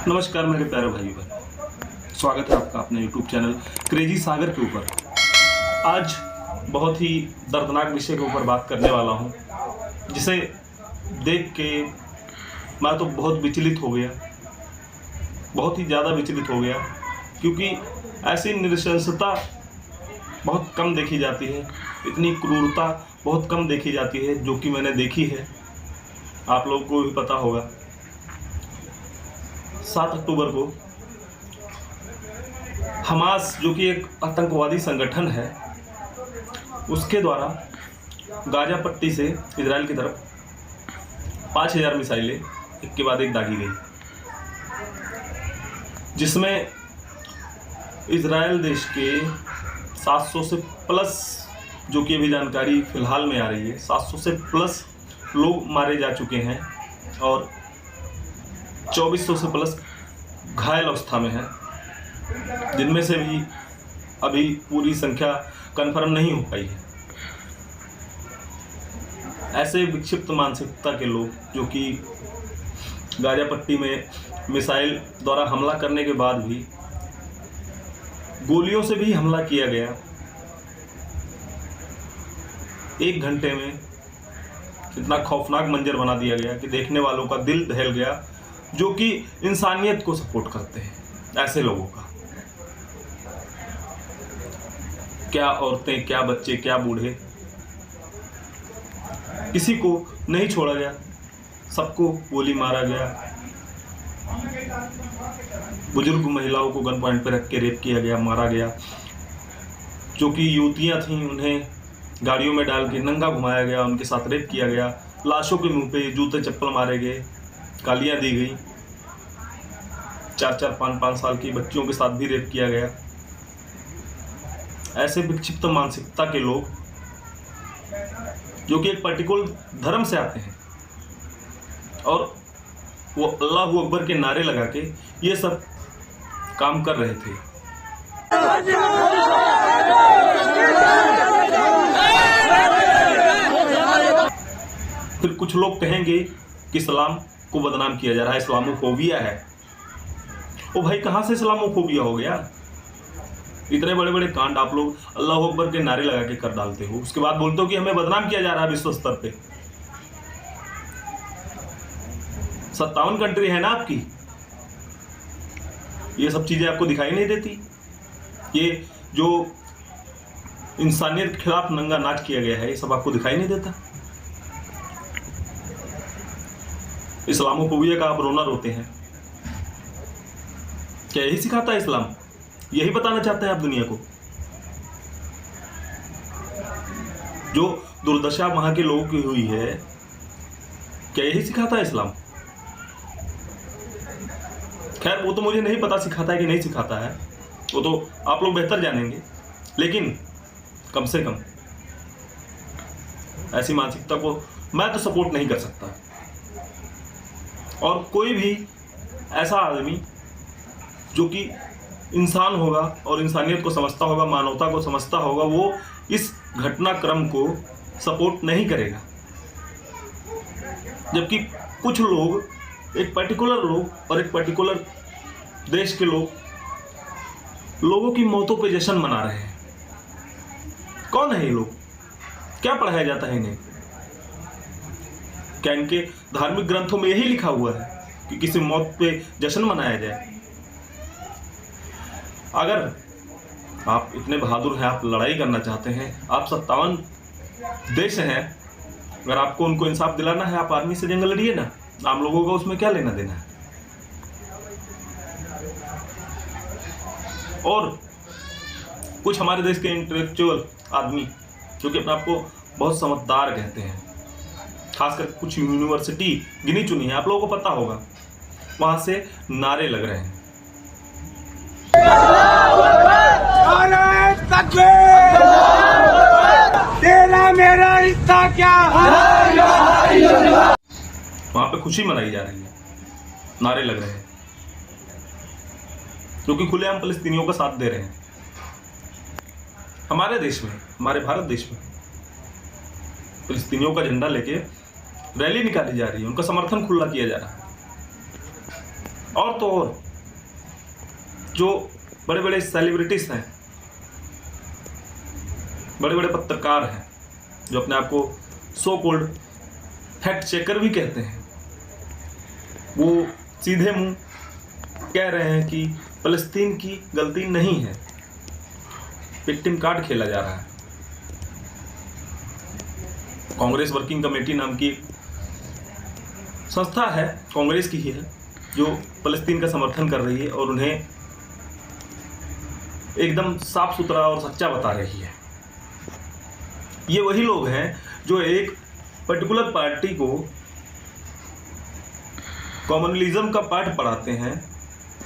नमस्कार मेरे प्यारे भाई बहन, स्वागत है आपका अपने YouTube चैनल क्रेजी सागर के ऊपर। आज बहुत ही दर्दनाक विषय के ऊपर बात करने वाला हूं, जिसे देख के मैं तो बहुत विचलित हो गया, बहुत ही ज़्यादा विचलित हो गया, क्योंकि ऐसी नृशंसता बहुत कम देखी जाती है, इतनी क्रूरता बहुत कम देखी जाती है जो कि मैंने देखी है। आप लोगों को भी पता होगा 7 अक्टूबर को हमास, जो कि एक आतंकवादी संगठन है, उसके द्वारा गाजा पट्टी से इजराइल की तरफ 5000 मिसाइलें एक के बाद एक दागी गई, जिसमें इजराइल देश के 700 से प्लस, जो कि अभी जानकारी फिलहाल में आ रही है, 700 से प्लस लोग मारे जा चुके हैं और 2400 से प्लस घायल अवस्था में हैं, जिनमें से भी अभी पूरी संख्या कंफर्म नहीं हो पाई है। ऐसे विक्षिप्त मानसिकता के लोग, जो कि गाजा पट्टी में मिसाइल द्वारा हमला करने के बाद भी गोलियों से भी हमला किया गया, 1 घंटे में इतना खौफनाक मंजर बना दिया गया कि देखने वालों का दिल दहल गया, जो कि इंसानियत को सपोर्ट करते हैं। ऐसे लोगों का क्या औरतें, क्या बच्चे, क्या बूढ़े, किसी को नहीं छोड़ा गया, सबको गोली मारा गया। बुजुर्ग महिलाओं को गन पॉइंट पर रख के रेप किया गया, मारा गया। जो कि युवतियां थीं, उन्हें गाड़ियों में डाल के नंगा घुमाया गया, उनके साथ रेप किया गया। लाशों के मुंह पे जूते चप्पल मारे गए, गालियां दी गई। 4-4, 5-5 साल की बच्चियों के साथ भी रेप किया गया। ऐसे विक्षिप्त मानसिकता के लोग, जो कि एक पर्टिकुलर धर्म से आते हैं और वो अल्लाहू अकबर के नारे लगा के ये सब काम कर रहे थे। फिर कुछ लोग कहेंगे कि इस्लाम को बदनाम किया जा रहा है, इस्लामोफोबिया है। ओ भाई, कहां से इस्लामोफोबिया हो गया? इतने बड़े बड़े कांड आप लोग अल्लाह अकबर के नारे लगा के कर डालते हो, उसके बाद बोलते हो कि हमें बदनाम किया जा रहा है विश्व स्तर पे। 57 कंट्री है ना आपकी, ये सब चीजें आपको दिखाई नहीं देती? ये जो इंसानियत के खिलाफ नंगा नाच किया गया है, ये सब आपको दिखाई नहीं देता? इस्लामोफोबिया का आप रोना रोते हैं। क्या यही सिखाता है इस्लाम? यही बताना चाहते हैं आप दुनिया को? जो दुर्दशा वहां के लोगों की हुई है, क्या यही सिखाता है इस्लाम? खैर, वो तो मुझे नहीं पता सिखाता है कि नहीं सिखाता है, वो तो आप लोग बेहतर जानेंगे। लेकिन कम से कम ऐसी मानसिकता को मैं तो सपोर्ट नहीं कर सकता। और कोई भी ऐसा आदमी जो कि इंसान होगा और इंसानियत को समझता होगा, मानवता को समझता होगा, वो इस घटनाक्रम को सपोर्ट नहीं करेगा। जबकि कुछ लोग, एक पर्टिकुलर लोग और एक पर्टिकुलर देश के लोगों की मौतों पे जश्न मना रहे हैं। कौन है ये लोग? क्या पढ़ाया जाता है इन्हें? क्या इनके धार्मिक ग्रंथों में यही लिखा हुआ है कि किसी मौत पे जश्न मनाया जाए? अगर आप इतने बहादुर हैं, आप लड़ाई करना चाहते हैं, आप 57 देश हैं, अगर आपको उनको इंसाफ दिलाना है, आप आर्मी से जंग लड़िए ना। आम लोगों का उसमें क्या लेना देना है? और कुछ हमारे देश के इंटेलेक्चुअल आदमी, जो कि अपने आप को बहुत समझदार कहते हैं, खासकर कुछ यूनिवर्सिटी गिनी चुनी है, आप लोगों को पता होगा, वहां से नारे लग रहे हैं। तेरा मेरा रिश्ता क्या? वहां पे खुशी मनाई जा रही है, नारे लग रहे हैं, जो कि खुलेआम फलस्तीनियों का साथ दे रहे हैं। हमारे देश में, हमारे भारत देश में फलस्तीनियों का झंडा लेके रैली निकाली जा रही है, उनका समर्थन खुला किया जा रहा है। और तो और जो बड़े बड़े सेलिब्रिटीज हैं, बड़े बड़े पत्रकार हैं, जो अपने आप को सो कॉल्ड फैक्ट चेकर भी कहते हैं, वो सीधे मुंह कह रहे हैं कि फलस्तीन की गलती नहीं है, विक्टिम कार्ड खेला जा रहा है। कांग्रेस वर्किंग कमेटी नाम की संस्था है, कांग्रेस की ही है, जो फलस्तीन का समर्थन कर रही है और उन्हें एकदम साफ सुथरा और सच्चा बता रही है। ये वही लोग हैं जो एक पर्टिकुलर पार्टी को कम्युनलिज्म का पाठ पढ़ाते हैं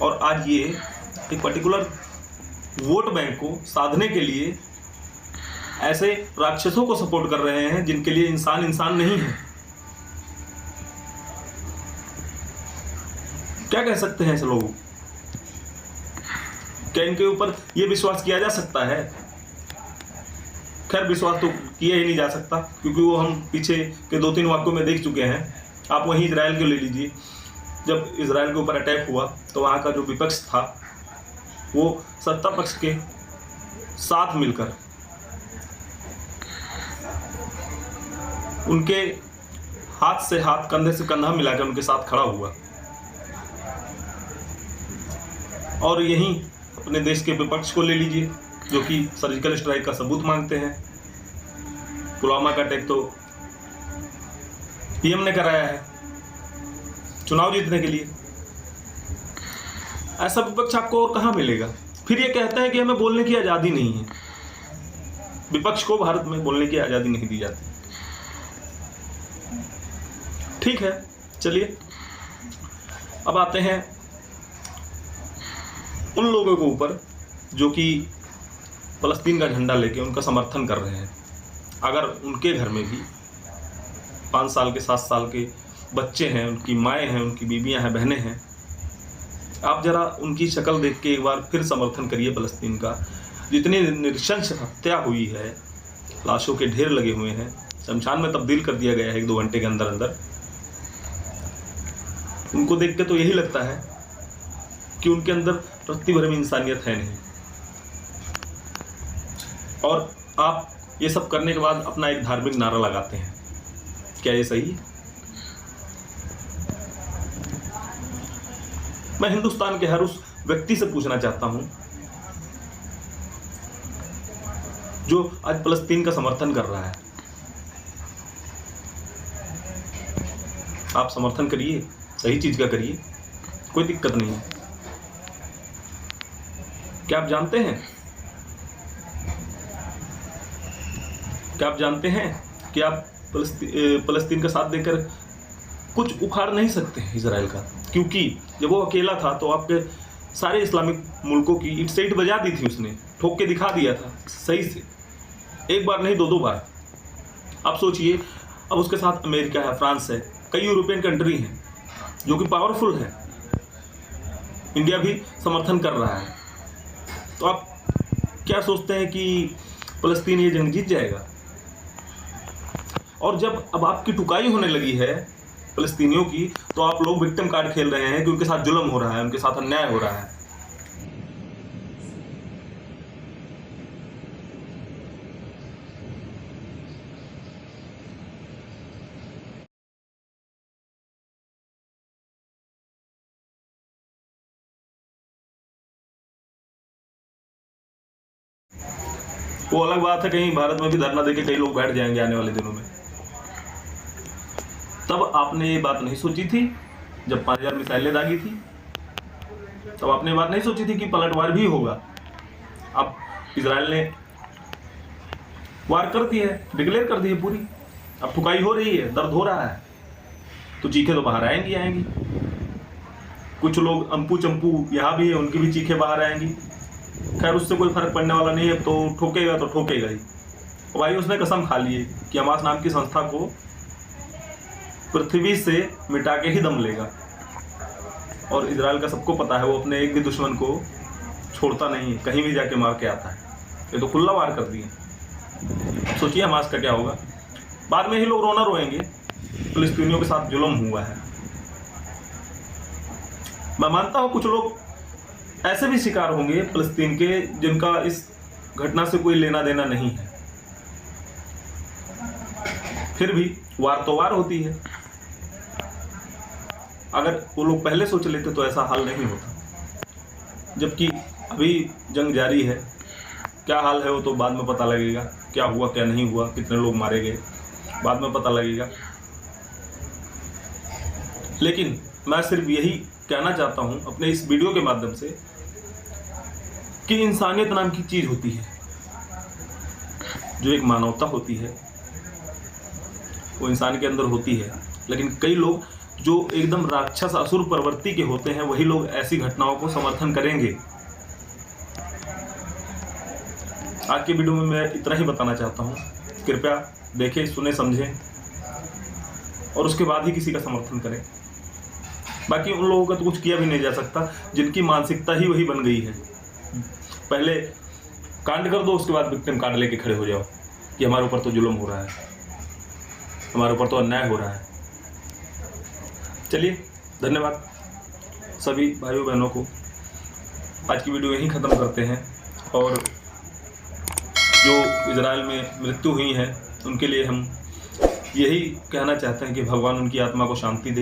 और आज ये एक पर्टिकुलर वोट बैंक को साधने के लिए ऐसे राक्षसों को सपोर्ट कर रहे हैं जिनके लिए इंसान इंसान नहीं है। क्या कह सकते हैं ऐसे लोग? क्या इनके ऊपर ये विश्वास किया जा सकता है? खैर, विश्वास तो किया ही नहीं जा सकता, क्योंकि वो हम पीछे के 2-3 वाक्यों में देख चुके हैं। आप वहीं इजराइल को ले लीजिए। जब इजराइल के ऊपर अटैक हुआ तो वहाँ का जो विपक्ष था वो सत्ता पक्ष के साथ मिलकर उनके हाथ से हाथ, कंधे से कंधा मिलाकर उनके साथ खड़ा हुआ। और यहीं अपने देश के विपक्ष को ले लीजिए, जो कि सर्जिकल स्ट्राइक का सबूत मांगते हैं। पुलवामा का अटैक तो पीएम ने कराया है चुनाव जीतने के लिए। ऐसा विपक्ष आपको और कहां मिलेगा? फिर ये कहते हैं कि हमें बोलने की आज़ादी नहीं है। विपक्ष को भारत में बोलने की आज़ादी नहीं दी जाती। ठीक है, चलिए अब आते हैं उन लोगों के ऊपर जो कि फलस्तीन का झंडा लेके उनका समर्थन कर रहे हैं। अगर उनके घर में भी 5 साल के 7 साल के बच्चे हैं, उनकी माएँ हैं, उनकी बीबियां हैं, बहनें हैं, आप जरा उनकी शक्ल देख के एक बार फिर समर्थन करिए फलस्तीन का। जितनी नृशंस हत्या हुई है, लाशों के ढेर लगे हुए हैं, शमशान में तब्दील कर दिया गया है 1-2 घंटे के अंदर अंदर। उनको देख के तो यही लगता है कि उनके अंदर रत्ती भर में इंसानियत है नहीं। और आप ये सब करने के बाद अपना एक धार्मिक नारा लगाते हैं। क्या ये सही है? मैं हिंदुस्तान के हर उस व्यक्ति से पूछना चाहता हूं जो आज फलस्तीन का समर्थन कर रहा है, आप समर्थन करिए, सही चीज का करिए, कोई दिक्कत नहीं है। क्या आप जानते हैं कि आप फलस्तीन का साथ देकर कुछ उखाड़ नहीं सकते हैं इजराइल का? क्योंकि जब वो अकेला था तो आपके सारे इस्लामिक मुल्कों की ईंट से ईंट बजा दी थी, उसने ठोक के दिखा दिया था सही से, एक बार नहीं 2-2 बार। आप सोचिए, अब उसके साथ अमेरिका है, फ्रांस है, कई यूरोपियन कंट्री हैं जो कि पावरफुल है, इंडिया भी समर्थन कर रहा है। तो आप क्या सोचते हैं कि फलस्तीन ये जंग जीत जाएगा? और जब अब आपकी टुकाई होने लगी है फलस्तीनियों की, तो आप लोग विक्टिम कार्ड खेल रहे हैं कि उनके साथ जुल्म हो रहा है, उनके साथ अन्याय हो रहा है। वो अलग बात है, कहीं भारत में भी धरना देके कई लोग बैठ जाएंगे आने वाले दिनों में। तब आपने ये बात नहीं सोची थी जब 5000 मिसाइलें दागी थी, तब आपने बात नहीं सोची थी कि पलटवार भी होगा। अब इजराइल ने वार कर दी है, डिक्लेयर कर दी है पूरी। अब ठुकाई हो रही है, दर्द हो रहा है, तो चीखें तो बाहर आएंगी। कुछ लोग अम्पू चंपू यहाँ भी है, उनकी भी चीखें बाहर आएंगी। खैर, उससे कोई फर्क पड़ने वाला नहीं है, तो ठोकेगा तो ठोकेगा ही। भाई, उसने कसम खा ली है कि हमास नाम की संस्था को पृथ्वी से मिटा के ही दम लेगा। और इजराइल का सबको पता है, वो अपने एक भी दुश्मन को छोड़ता नहीं है, कहीं भी जाके मार के आता है। ये तो खुला वार कर दिए। सोचिए हमास का क्या होगा। बाद में ही लोग रोना रोएंगे, फिलिस्तीनियों के साथ जुल्म हुआ है। मैं मानता हूं कुछ लोग ऐसे भी शिकार होंगे फलस्तीन के जिनका इस घटना से कोई लेना देना नहीं है, फिर भी वार तो वार होती है। अगर वो लोग पहले सोच लेते तो ऐसा हाल नहीं होता। जबकि अभी जंग जारी है, क्या हाल है वो तो बाद में पता लगेगा, क्या हुआ क्या नहीं हुआ, कितने लोग मारे गए बाद में पता लगेगा। लेकिन मैं सिर्फ यही कहना चाहता हूं अपने इस वीडियो के माध्यम से कि इंसानियत नाम की चीज होती है, जो एक मानवता होती है वो इंसान के अंदर होती है। लेकिन कई लोग जो एकदम राक्षस असुर प्रवृत्ति के होते हैं वही लोग ऐसी घटनाओं को समर्थन करेंगे। आज के वीडियो में मैं इतना ही बताना चाहता हूं, कृपया देखें, सुने, समझें और उसके बाद ही किसी का समर्थन करें। बाकी उन लोगों का तो कुछ किया भी नहीं जा सकता जिनकी मानसिकता ही वही बन गई है। पहले कांड कर दो, उसके बाद विक्टिम कार्ड लेके खड़े हो जाओ कि हमारे ऊपर तो जुल्म हो रहा है, हमारे ऊपर तो अन्याय हो रहा है। चलिए, धन्यवाद सभी भाइयों बहनों को। आज की वीडियो यहीं ख़त्म करते हैं और जो इजराइल में मृत्यु हुई है उनके लिए हम यही कहना चाहते हैं कि भगवान उनकी आत्मा को शांति दे।